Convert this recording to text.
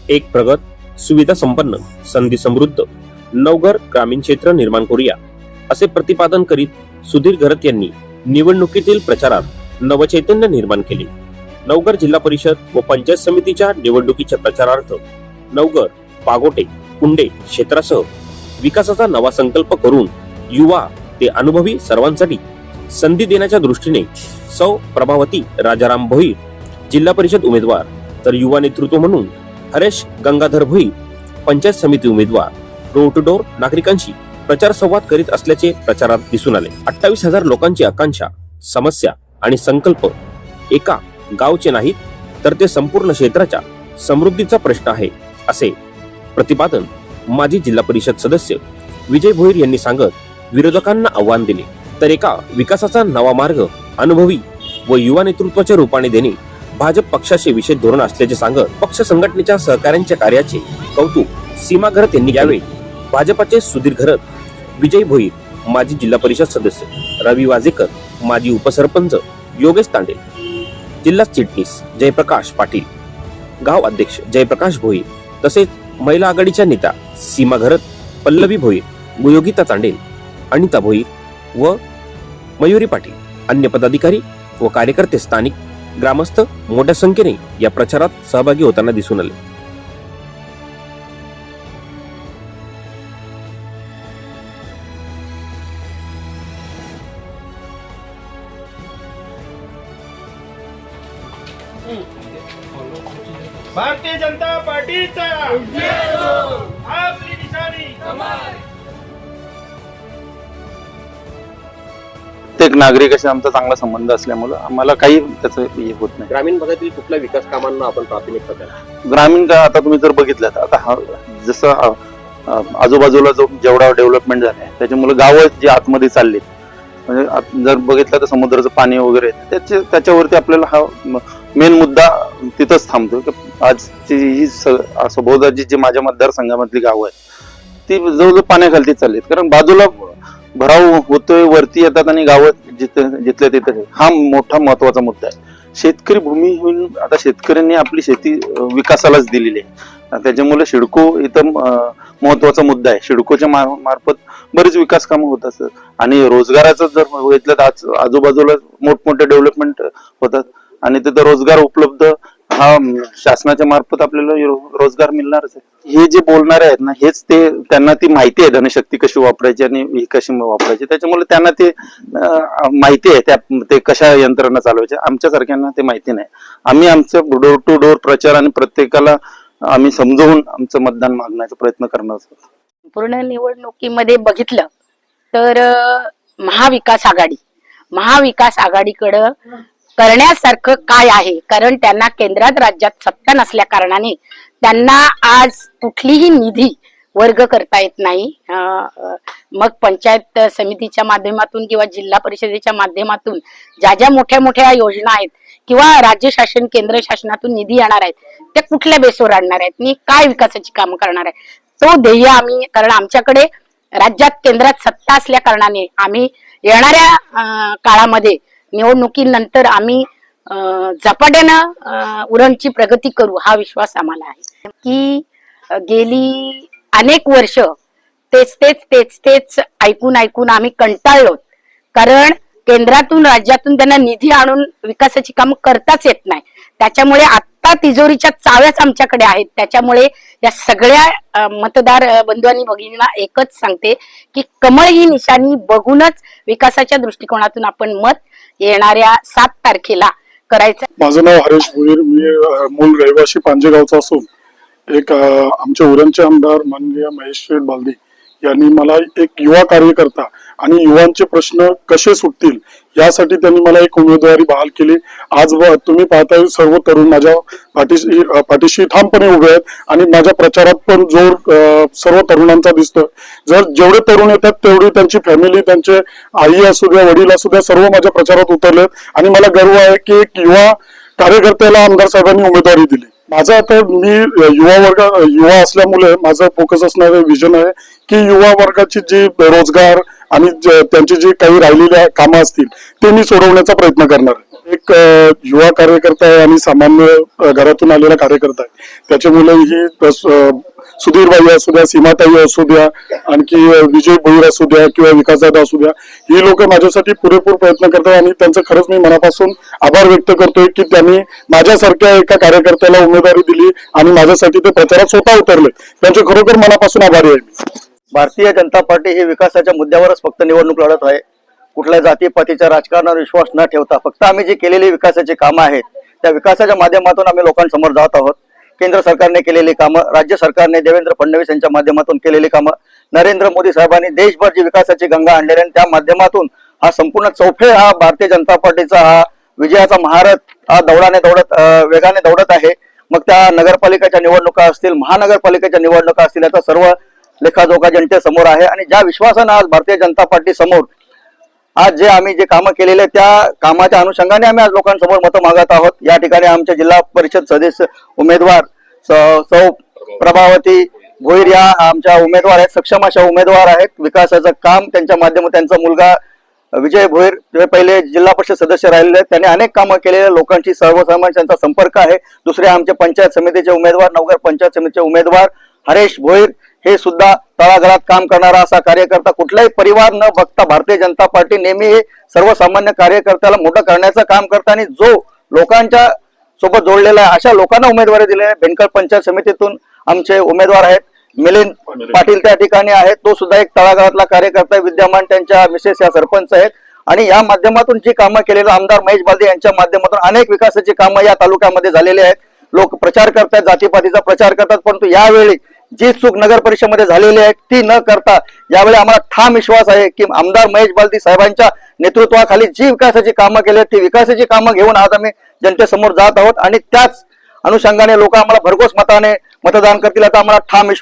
एक प्रगत, सुविधा संपन्न, संधी समृद्ध नवघर ग्रामीण क्षेत्र निर्माण करूया, असे प्रतिपादन करीत सुधीर घरत यांनी निवडणुकीतील प्रचारात नवचैतन्य निर्माण केले. नवघर जिल्हा परिषद व पंचायत समितीच्या निवडणुकीच्या प्रचारार्थ नवघर, पागोटे, कुंडे क्षेत्रासह विकासाचा नवा संकल्प करून युवा ते अनुभवी सर्वांसाठी संधी देण्याच्या दृष्टीने सौ प्रभावती राजाराम भोईर जिल्हा परिषद उमेदवार, तर युवा नेतृत्व म्हणून हरेश गंगाधर भोईर पंचायत समिती उमेदवार डोर टू डोर नागरिकांशी प्रचार संवाद करीत असल्याचे प्रचारात दिसून आले. 28,000 लोकांची आकांक्षा, समस्या आणि संकल्प एका गावचे नाहीत, तर ते संपूर्ण क्षेत्राच्या समृद्धीचा प्रश्न आहे, असे प्रतिपादन माजी जिल्हा परिषद सदस्य विजय भोईर यांनी सांगत विरोधकांना आव्हान दिले. तर एका विकासाचा नवा मार्ग अनुभवी व युवा नेतृत्वाच्या रूपाने देणे भाजप पक्षाचे विशेष धोरण असल्याचे सांगत पक्ष संघटनेच्या सहकार्यांच्या कार्याचे कौतुक सीमा घरत यांनी यावेळी भाजपाचे सुधीर घरत, विजय भोईर माजी जिल्हा परिषद सदस्य, रवी वाजेकर माजी उपसरपंच, योगेश तांडेल जिल्हा चिटणीस जयप्रकाश पाटील, गाव अध्यक्ष जयप्रकाश भोईर तसेच महिला आघाडीच्या नेत्या सीमा घरत, पल्लवी भोईर, योगिता तांडेल, अनिता भोईर व मयुरी पाटील, अन्य पदाधिकारी व कार्यकर्ते, स्थानिक ग्रामस्थ मोठ्या संख्येने या प्रचारात सहभागी होताना दिसून आले. भारतीय जनता पार्टीचा आपली निशाणी प्रत्येक नागरिकाशी आमचा चांगला संबंध असल्यामुळे आम्हाला काही त्याचं हे होत नाही. ग्रामीण भागातील कुठल्या विकास कामांना आपण प्राथमिकता द्याल? ग्रामीण का आता तुम्ही जर बघितलं आता हा जसं आजूबाजूला जो जेवढा डेव्हलपमेंट झालाय त्याच्यामुळे गावं जी आतमध्ये चालली, म्हणजे जर बघितलं तर समुद्राचं पाणी वगैरे त्याच्यावरती आपल्याला हा मेन मुद्दा तिथंच थांबतो की आजची ही सभोवताची जी माझ्या मतदारसंघामधली गावं आहेत ती जवळजवळ पाण्याखालती चाललीत, कारण बाजूला भराव होतोय, वरती येतात आणि गावात जिथल्या तिथे हा मोठा महत्वाचा मुद्दा आहे. शेतकरी भूमीहीन आता शेतकऱ्यांनी आपली शेती विकासालाच दिलेली आहे, त्याच्यामुळे सिडको इथं महत्वाचा मुद्दा आहे. सिडकोच्या मार्फत बरीच विकास कामं होत असतात आणि रोजगाराचं जर बघितलं तर आजूबाजूला मोठमोठे डेव्हलपमेंट होतात आणि तिथं रोजगार उपलब्ध हा शासनाच्या मार्फत आपल्याला रोजगार मिळणारच आहे. हे जे बोलणारे आहेत ना हेच ते त्यांना ती माहिती आहे धनशक्ती कशी वापरायची आणि ही कशी वापरायची, त्याच्यामुळे त्यांना ते माहिती आहे ते कशा यंत्रणा चालवायच्या. आमच्या सारख्यांना ते माहिती नाही. आम्ही आमचं डोर टू डोर प्रचार आणि प्रत्येकाला आम्ही समजावून आमचं मतदान मागण्याचा प्रयत्न करणार आहोत. पूर्ण निवडणुकीमध्ये बघितलं तर महाविकास आघाडीकडं करण्यासारखं काय आहे, कारण त्यांना केंद्रात राज्यात सत्ता नसल्या कारणाने त्यांना आज कुठलीही निधी वर्ग करता येत नाही. मग पंचायत समितीच्या माध्यमातून किंवा जिल्हा परिषदेच्या माध्यमातून ज्या मोठ्या मोठ्या योजना आहेत किंवा राज्य शासन केंद्र शासनातून निधी येणार आहेत ते कुठल्या बेसवर आणणार आहेत आणि काय विकासाची कामं करणार आहे, तो ध्येय आम्ही, कारण आमच्याकडे राज्यात केंद्रात सत्ता असल्या कारणाने आम्ही येणाऱ्या काळामध्ये निवडणुकीनंतर आम्ही झपाट्यानं उरणची प्रगती करू हा विश्वास आम्हाला आहे. की गेली अनेक वर्ष तेच ऐकून आम्ही कंटाळलो, कारण केंद्रातून राज्यातून त्यांना निधी आणून विकासाची कामं करताच येत नाही. त्याच्यामुळे आता तिजोरीच्या चाव्याच आमच्याकडे आहेत. त्याच्यामुळे या सगळ्या मतदार बंधू आणि भगिनींना एकच सांगते की कमळ ही निशाणी बघूनच विकासाच्या दृष्टिकोनातून आपण मत येणाऱ्या 7 तारखेला करायचं. माझं नाव हरेश भोईर, मी मूळ रहिवासी पांजेगावचा असून एक आमचे उरणचे आमदार माननीय महेश बालदी यांनी मला एक युवा कार्यकर्ता आणि युवांचे प्रश्न कसे सुटतील यासाठी त्यांनी मला एक उमेदवारी बहाल केली. आज तुम्ही पाहताय सर्व तरुण माझ्या पाठीशी ठामपणे उभे आहेत आणि माझ्या प्रचारात पण जोर सर्व तरुणांचा दिसतोय. जर जेवढे तरुण येतात तेवढी त्यांची फॅमिली, त्यांचे आई असू द्या, वडील असू द्या, सर्व माझ्या प्रचारात उतरलेत आणि मला गर्व आहे की एक युवा कार्यकर्त्याला आमदार साहेबांनी उमेदवारी दिली. माझं आता मी युवा असल्यामुळे माझं फोकस असणारे विजन आहे की युवा वर्गाची जी बेरोजगार आणि त्यांची जी काही राहिलेली कामं असतील ते मी सोडवण्याचा प्रयत्न करणार आहे. एक युवा कार्यकर्ता आहे आणि सामान्य घरातून आलेला कार्यकर्ता आहे. त्याची मुलं ही सुधीरबाई असू द्या, सीमाताई असू द्या, आणखी विजय भोईर असू द्या किंवा विकासदादा असू द्या, ही लोक माझ्यासाठी पुरेपूर प्रयत्न करतात आणि त्यांचं खरंच मी मनापासून आभार व्यक्त करतोय की त्यांनी माझ्यासारख्या एका कार्यकर्त्याला उमेदवारी दिली आणि माझ्यासाठी ते प्रचारात स्वतः उतरले. त्यांचे खरोखर मनापासून आभारी आहे मी. भारतीय जनता पार्टी ही विकासाच्या मुद्द्यावरच फक्त निवडणूक लढत आहे. कुठल्या जातीपातीच्या राजकारणावर विश्वास न ठेवता फक्त आम्ही जी केलेली विकासाची कामं आहेत त्या विकासाच्या माध्यमातून आम्ही लोकांसमोर जात आहोत. केंद्र सरकारने केलेली कामं, राज्य सरकारने देवेंद्र फडणवीस यांच्या माध्यमातून केलेली कामं, नरेंद्र मोदी साहेबांनी देशभर जी विकासाची गंगा आणलेली आणि त्या माध्यमातून हा संपूर्ण चौफे हा भारतीय जनता पार्टीचा हा विजयाचा महारथ हा वेगाने दौडत आहे. मग त्या नगरपालिकेच्या निवडणुका असतील, महानगरपालिकेच्या निवडणुका असतील, याचा सर्व लेखाजोखा जनतेसमोर आहे. आणि ज्या विश्वासानं आज भारतीय जनता पार्टी समोर आज आम्ही जे कामं केलेले त्या कामाच्या अनुषंगाने आम्ही आज लोकांसमोर मतं मागत आहोत. या ठिकाणी आमचे जिल्हा परिषद सदस्य उमेदवार सौ प्रभावती भोईर या आमच्या उमेदवार आहेत, सक्षम अशा उमेदवार आहेत. विकासाचं काम त्यांच्या माध्यमातून त्यांचा मुलगा विजय भोईर ते पहिले जिल्हा परिषद सदस्य राहिलेले आहेत. त्यांनी अनेक कामं केलेले, लोकांची सर्वसामान्यांचा संपर्क आहे. दुसरे आमचे पंचायत समितीचे उमेदवार, नवघर पंचायत समितीचे उमेदवार हरेश भोईर, हे सुद्धा तळागाळात काम करणारा असा कार्यकर्ता. कुठलाही परिवार न बघता भारतीय जनता पार्टी नेहमी हे सर्वसामान्य कार्यकर्त्याला मोठं करण्याचं काम करते आणि जो लोकांच्या सोबत जोडलेला आहे अशा लोकांना उमेदवारी दिलेली आहे. बेनकर पंचायत समितीतून आमचे उमेदवार आहेत, मिलिंद पाटील त्या ठिकाणी आहेत, तो सुद्धा एक तळागाळातला कार्यकर्ता आहे. विद्यमान त्यांच्या मिसेस या सरपंच आहेत. आणि या माध्यमातून जी कामं केलेलं आमदार महेश बालदी यांच्या माध्यमातून अनेक विकासाची कामं या तालुक्यामध्ये झालेली आहेत. लोक प्रचार करतात, जातीपातीचा प्रचार करतात, परंतु यावेळी जी चूक नगर परिषदेमध्ये झालेली आहे ती न करता यावेळी आम्हाला ठाम विश्वास आहे की आमदार महेश बालदी साहेबांच्या नेतृत्वाखाली जी विकासाची कामं केली ती विकासाची कामं घेऊन आज आम्ही जनतेसमोर जात आहोत आणि त्याच अनुषंगाने लोक आम्हाला भरघोस मताने मतदान करतील आता आम्हाला ठाम विश्वास